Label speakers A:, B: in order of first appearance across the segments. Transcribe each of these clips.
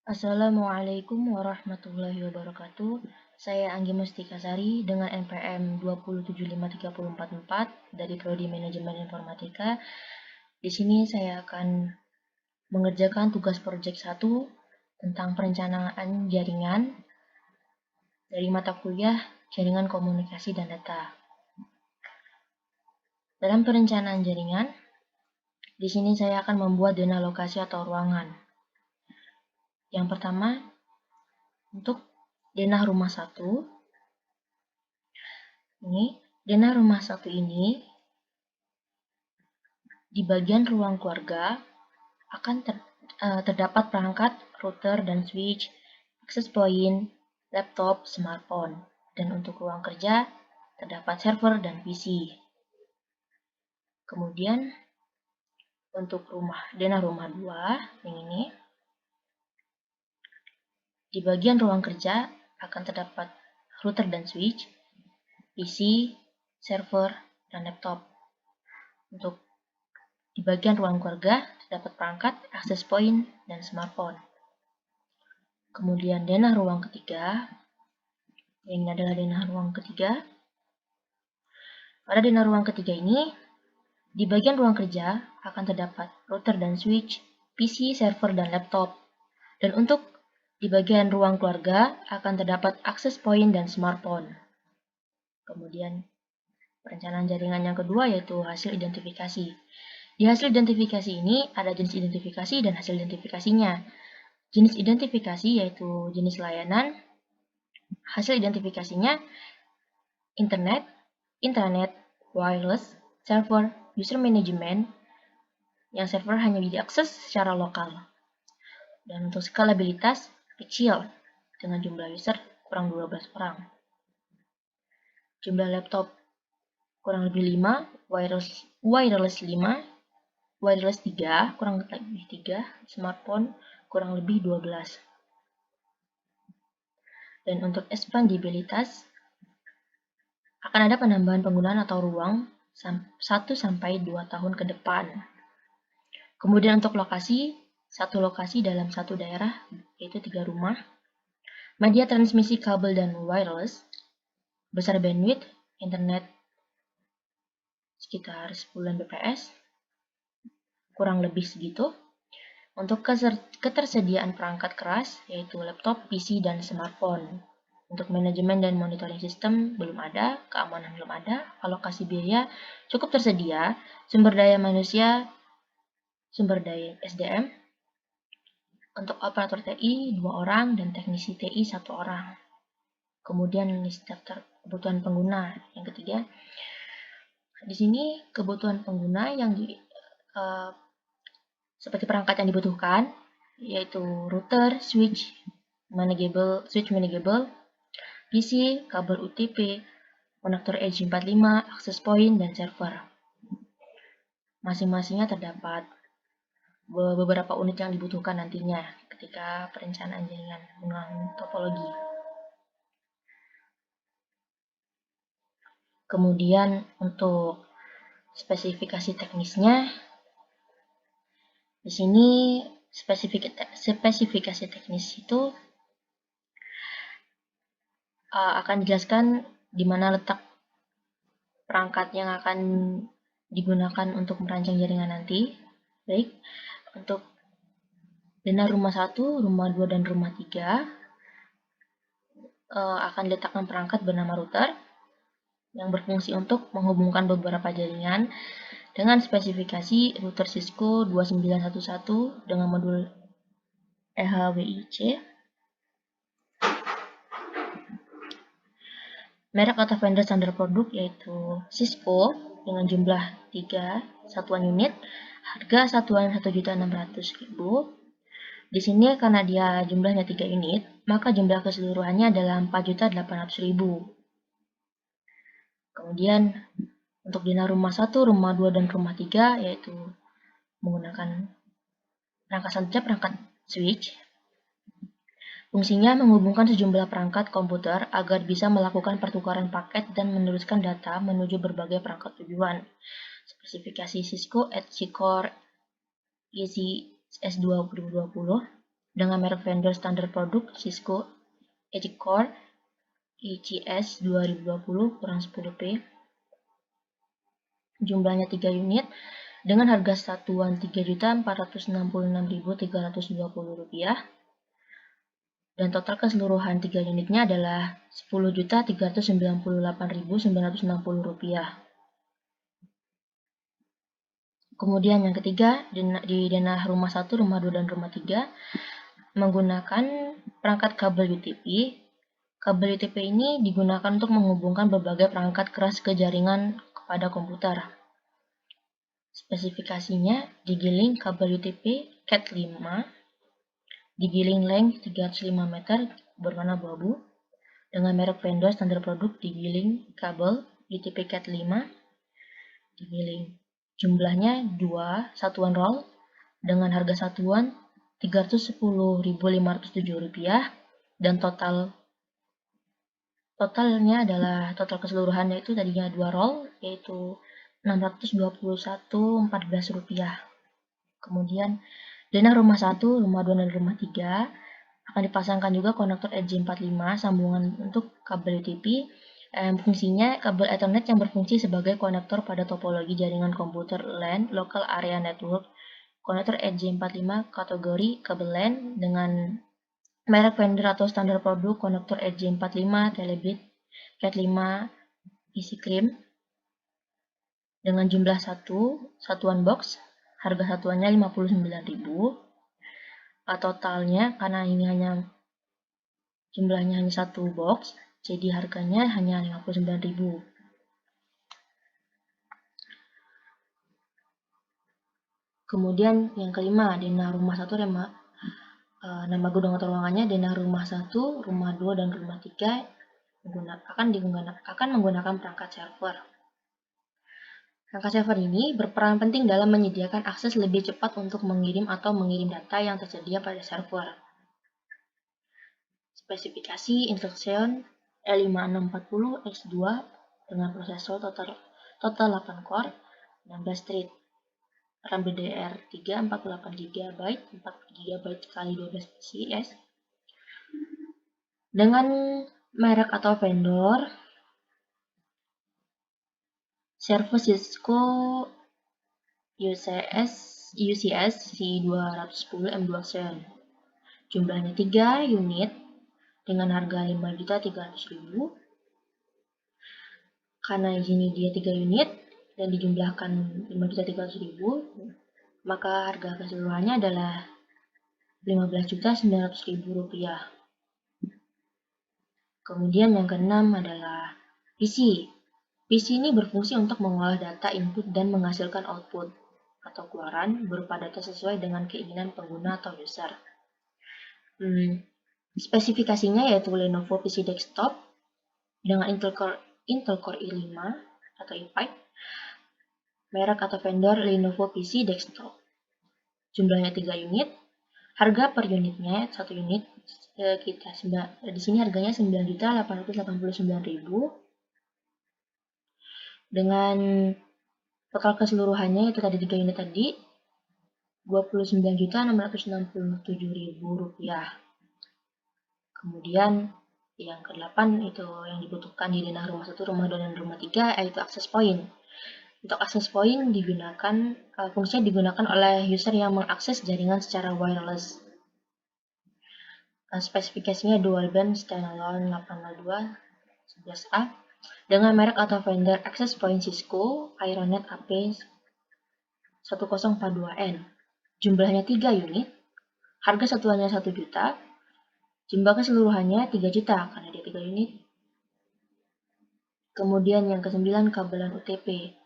A: Assalamualaikum warahmatullahi wabarakatuh. Saya Anggi Mustikasari dengan NPM 2753444 dari Prodi Manajemen Informatika. Di sini saya akan mengerjakan tugas proyek 1 tentang perencanaan jaringan dari mata kuliah Jaringan Komunikasi dan Data. Dalam perencanaan jaringan, di sini saya akan membuat zona lokasi atau ruangan. Yang pertama, untuk denah rumah 1. Ini, denah rumah 1 ini di bagian ruang keluarga akan terdapat perangkat, router dan switch, access point, laptop, smartphone. Dan untuk ruang kerja terdapat server dan PC. Kemudian untuk denah rumah 2 yang ini, di bagian ruang kerja akan terdapat router dan switch, PC, server, dan laptop. Untuk di bagian ruang keluarga terdapat perangkat, access point, dan smartphone. Kemudian denah ruang ketiga, ini adalah denah ruang ketiga. Pada denah ruang ketiga ini, di bagian ruang kerja akan terdapat router dan switch, PC, server, dan laptop. Dan untuk di bagian ruang keluarga akan terdapat access point dan smartphone. Kemudian perencanaan jaringan yang kedua yaitu hasil identifikasi. Di hasil identifikasi ini ada jenis identifikasi dan hasil identifikasinya. Jenis identifikasi yaitu jenis layanan. Hasil identifikasinya internet, intranet, wireless, server, user management, yang server hanya diakses secara lokal. Dan untuk skalabilitas kecil dengan jumlah user kurang 12 orang. Jumlah laptop kurang lebih 5, wireless 5, wireless 3, kurang lebih 3, smartphone kurang lebih 12. Dan untuk expandibilitas akan ada penambahan penggunaan atau ruang 1-2 tahun ke depan. Kemudian untuk lokasi, satu lokasi dalam satu daerah, yaitu 3 rumah. Media transmisi kabel dan wireless, besar bandwidth, internet sekitar 10 Mbps, kurang lebih segitu. Untuk ketersediaan perangkat keras, yaitu laptop, PC, dan smartphone. Untuk manajemen dan monitoring sistem belum ada, keamanan belum ada, alokasi biaya cukup tersedia, sumber daya manusia, sumber daya SDM, untuk operator TI 2 orang dan teknisi TI 1 orang. Kemudian list daftar kebutuhan pengguna yang ketiga. Di sini kebutuhan pengguna yang seperti perangkat yang dibutuhkan yaitu router, switch manageable, PC, kabel UTP, konektor Edge 45, access point, dan server. Masing-masingnya terdapat beberapa unit yang dibutuhkan nantinya ketika perencanaan jaringan menggunakan topologi. Kemudian untuk spesifikasi teknisnya, di sini spesifikasi teknis itu akan dijelaskan di mana letak perangkat yang akan digunakan untuk merancang jaringan nanti. Baik, untuk denah rumah 1, rumah 2, dan rumah 3 akan diletakkan perangkat bernama router yang berfungsi untuk menghubungkan beberapa jaringan dengan spesifikasi router Cisco 2911 dengan modul EHWIC. Merek atau vendor standar produk yaitu Cisco dengan jumlah 3 satuan unit, harga satuan 1.600.000. Di sini karena dia jumlahnya 3 unit, maka jumlah keseluruhannya adalah 4.800.000. Kemudian untuk denah rumah 1, rumah 2, dan rumah 3 yaitu menggunakan perangkat switch. Fungsinya menghubungkan sejumlah perangkat komputer agar bisa melakukan pertukaran paket dan meneruskan data menuju berbagai perangkat tujuan. Spesifikasi Cisco Edge Core EZ S2 2020. dengan merek vendor standar produk Cisco EdgeCore ECS 2020 kurang 10P. Jumlahnya 3 unit dengan harga satuan Rp3.466.320 dan total keseluruhan 3 unitnya adalah Rp10.398.960. Kemudian yang ketiga, di denah rumah 1, rumah 2, dan rumah 3 menggunakan perangkat kabel UTP. Kabel UTP ini digunakan untuk menghubungkan berbagai perangkat keras ke jaringan kepada komputer. Spesifikasinya digiling kabel UTP Cat 5, digiling length 305 meter berwarna abu-abu, dengan merek vendor standar produk digiling kabel UTP Cat 5, digiling. Jumlahnya 2 satuan roll dengan harga satuan Rp310.507 dan totalnya adalah total keseluruhannya itu tadinya 2 roll yaitu Rp621.14. Kemudian denah rumah 1, rumah 2, dan rumah 3 akan dipasangkan juga konektor EJ45 sambungan untuk kabel UTP. Fungsinya kabel Ethernet yang berfungsi sebagai konektor pada topologi jaringan komputer LAN Local Area Network. Konektor EJ45 kategori kabel LAN dengan merek vendor atau standar produk konektor EJ45 Telebit Cat 5 isi krim dengan jumlah 1 satuan box, harga satuannya Rp59.000. Totalnya karena ini jumlahnya hanya 1 box, jadi harganya hanya Rp59.000. Kemudian yang kelima, denah rumah 1 nama gudang atau ruangannya denah rumah 1, rumah 2, dan rumah 3 akan menggunakan perangkat server. Perangkat server ini berperan penting dalam menyediakan akses lebih cepat untuk mengirim atau mengirim data yang tersedia pada server. Spesifikasi instruction E5640X2 dengan prosesor total 8 core, 16 thread, RAM DDR3 48GB, 4GB x 12 PCS, dengan merek atau vendor server Cisco UCS C210 M2Xen. Jumlahnya 3 unit dengan harga Rp5.300.000. Karena di sini dia 3 unit dan dijumlahkan Rp5.300.000, maka harga keseluruhannya adalah Rp15.900.000. Kemudian yang keenam adalah PC. PC ini berfungsi untuk mengolah data input dan menghasilkan output atau keluaran berupa data sesuai dengan keinginan pengguna atau user. Spesifikasinya yaitu Lenovo PC Desktop dengan Intel Core i5 atau i5, merek atau vendor Lenovo PC Desktop. Jumlahnya 3 unit, harga per unitnya 1 unit di sini harganya Rp9.889.000 dengan total keseluruhannya itu tadi 3 unit tadi Rp29.667.000. Kemudian yang ke-8 itu yang dibutuhkan di denah rumah 1, rumah 2, dan rumah 3 yaitu access point. Untuk access point fungsinya digunakan oleh user yang mengakses jaringan secara wireless. Spesifikasinya dual band standalone 802.11a dengan merek atau vendor access point Cisco Aironet AP1042N. Jumlahnya 3 unit, harga satuannya 1 juta, jumlah keseluruhannya 3 juta karena dia 3 unit. Kemudian yang ke-9 kabelan UTP.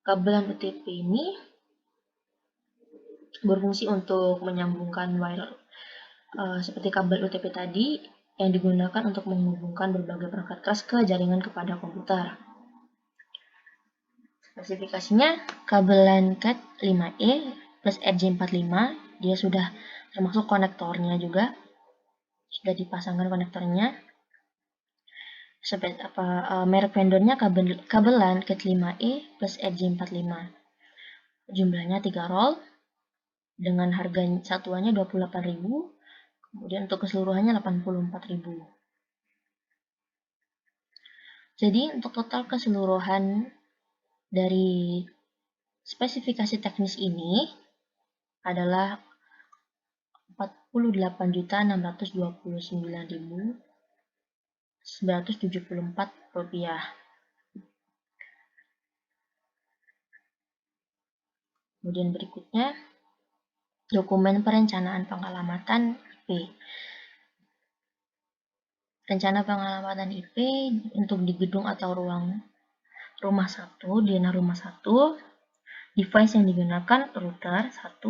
A: Kabelan UTP ini berfungsi untuk menyambungkan wire seperti kabel UTP tadi yang digunakan untuk menghubungkan berbagai perangkat keras ke jaringan kepada komputer. Spesifikasinya kabelan Cat 5E plus RJ45, dia sudah termasuk konektornya juga, sudah dipasangkan konektornya. Merek vendornya kabelan Cat 5E plus RJ45. Jumlahnya 3 roll dengan harga satuannya 28.000, kemudian untuk keseluruhannya 84.000. Jadi untuk total keseluruhan dari spesifikasi teknis ini adalah 48.629.974 rupiah. Kemudian berikutnya dokumen perencanaan pengalamatan IP. Rencana pengalamatan IP untuk di gedung atau ruang rumah 1, di ranah rumah 1, device yang digunakan router 1,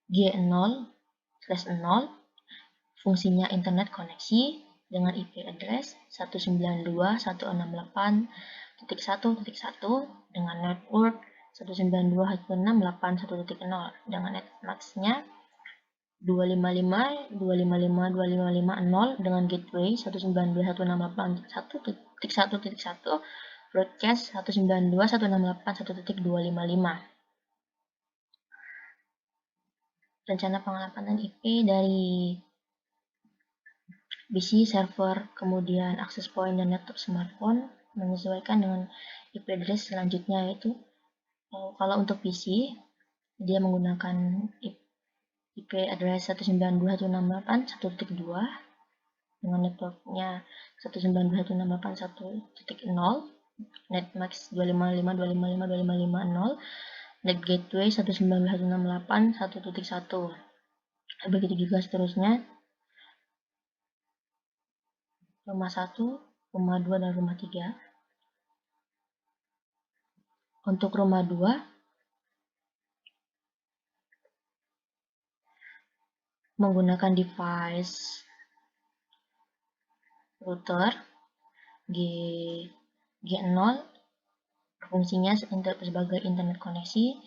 A: G0/0, fungsinya internet koneksi dengan IP address 192.168.1.1 dengan network 192.168.1.0 dengan netmax-nya 255.255.255.0 dengan gateway 192.168.1.1, broadcast 192.168.1.255. Rencana pengalamatan IP dari PC, server, kemudian access point dan laptop smartphone menyesuaikan dengan IP address selanjutnya, yaitu kalau untuk PC dia menggunakan IP address 192.168.1.2 dengan networknya 192.168.1.0, netmax 255.255.255.0, net gateway 192.168.1.1. Begitu juga seterusnya rumah 1, rumah 2, dan rumah 3. Untuk rumah 2 menggunakan device router G0, fungsinya sebagai internet koneksi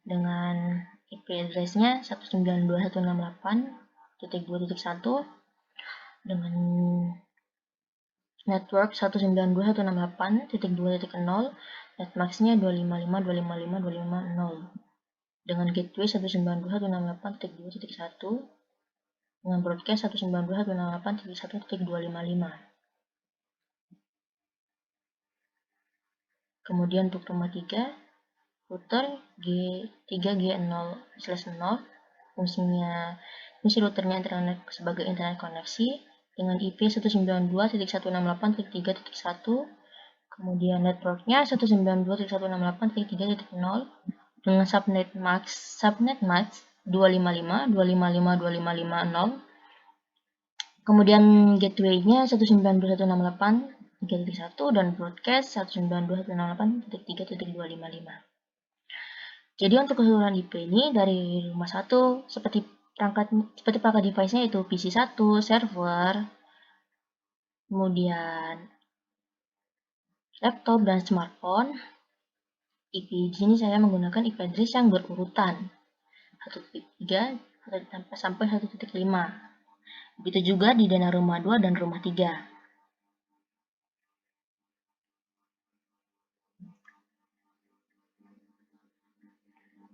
A: dengan IP address-nya 192.168.2.1 dengan network 192.168.2.0, netmax-nya 255.255.255.0 dengan gateway 192.168.2.1 dengan broadcast 192.168.1.255. Kemudian untuk rumah 3, router G3G0/0, fungsi routernya internet sebagai internet koneksi dengan IP 192.168.3.1, kemudian networknya 192.168.3.0 dengan subnet max 255.255.255.0, kemudian gateway-nya 192.168.3.1 dan broadcast 192.168.3.255. Jadi untuk keseluruhan IP ini dari rumah 1 seperti perangkat device-nya itu PC 1, server, kemudian laptop dan smartphone. IP di sini saya menggunakan IP address yang berurutan 1.3 sampai 1.5. Begitu juga di dana rumah 2 dan rumah 3.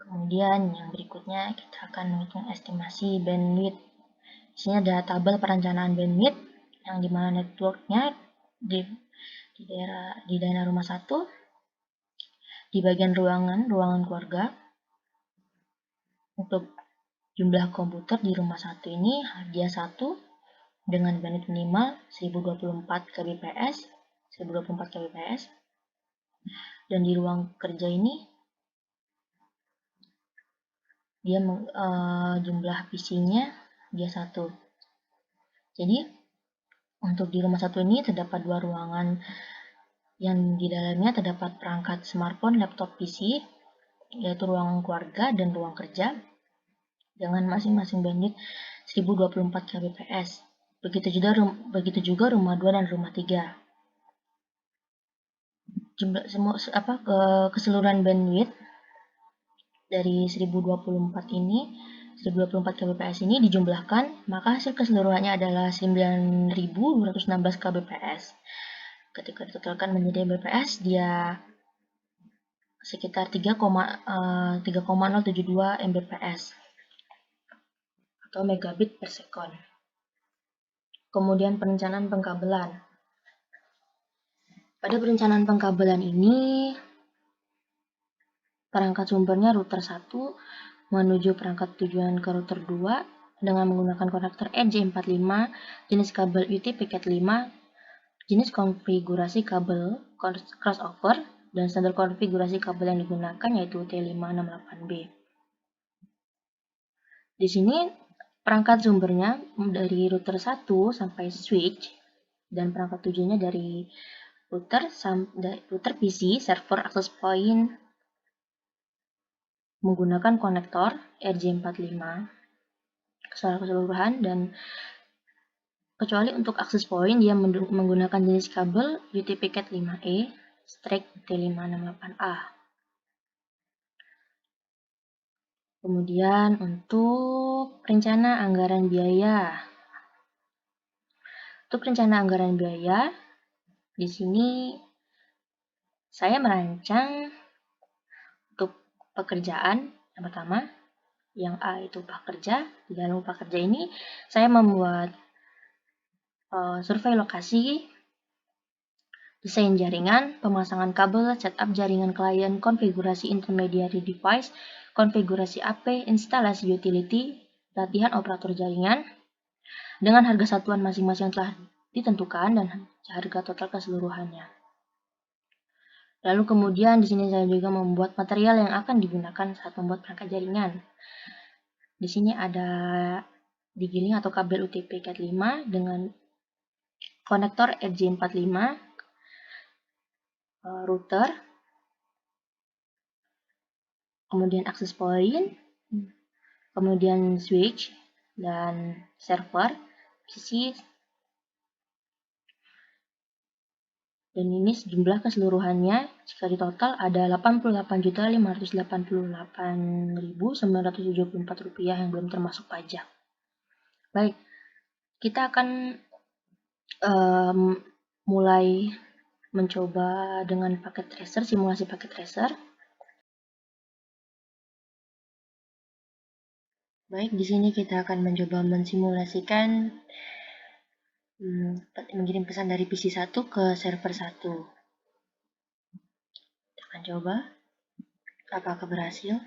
A: Kemudian yang berikutnya kita akan menghitung estimasi bandwidth. Di sini ada tabel perencanaan bandwidth yang dimana networknya di daerah rumah 1, di bagian ruangan keluarga. Untuk jumlah komputer di rumah 1 ini dia 1 dengan bandwidth minimal 1024 kbps, dan di ruang kerja ini dia jumlah PC-nya dia 1. Jadi untuk di rumah 1 ini terdapat 2 ruangan yang di dalamnya terdapat perangkat smartphone, laptop, PC, yaitu ruang keluarga dan ruang kerja dengan masing-masing bandwidth 1024 kbps. Begitu juga rumah 2 dan rumah 3. Jumlah keseluruhan bandwidth dari 1024 kbps ini dijumlahkan, maka hasil keseluruhannya adalah 9.216 kbps. Ketika ditotalkan menjadi bps, dia sekitar 3,072 Mbps atau megabit per second. Kemudian perencanaan pengkabelan. Pada perencanaan pengkabelan ini, perangkat sumbernya router 1 menuju perangkat tujuan ke router 2 dengan menggunakan konektor RJ45, jenis kabel UT-5, jenis konfigurasi kabel crossover, dan standar konfigurasi kabel yang digunakan yaitu T568B. Di sini perangkat sumbernya dari router 1 sampai switch, dan perangkat tujuannya dari router PC, server access point menggunakan konektor RJ45 secara keseluruhan, dan kecuali untuk access point dia menggunakan jenis kabel UT-5E T568A. Kemudian untuk rencana anggaran biaya. Untuk rencana anggaran biaya, di sini saya merancang untuk pekerjaan yang pertama, yang A itu upah kerja. Di dalam upah kerja ini saya membuat survei lokasi, desain jaringan, pemasangan kabel, setup jaringan klien, konfigurasi intermediary device, konfigurasi AP, instalasi utility, latihan operator jaringan, dengan harga satuan masing-masing yang telah ditentukan dan harga total keseluruhannya. Lalu kemudian di sini saya juga membuat material yang akan digunakan saat membuat perangkat jaringan. Di sini ada digiling atau kabel UTP-5 dengan konektor RJ45, router, kemudian access point, kemudian switch, dan server, PC. Dan ini jumlah keseluruhannya jika ditotal ada Rp88.588.974 yang belum termasuk pajak. Baik, kita akan mulai mencoba dengan paket tracer, simulasi paket tracer. Baik, di sini kita akan mencoba mensimulasikan mengirim pesan dari PC 1 ke server 1. Kita akan coba apakah berhasil.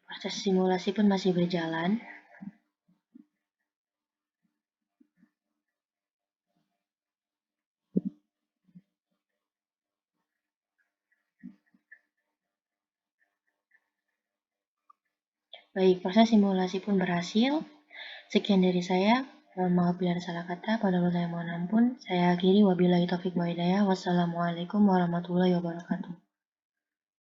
A: Proses simulasi pun masih berjalan. Baik, proses simulasi pun berhasil. Sekian dari saya. Mohon maaf bila ada salah kata. Pada saya mohon ampun. Saya akhiri, wabillahi taufiq wa hidayah. Wassalamualaikum warahmatullahi wabarakatuh.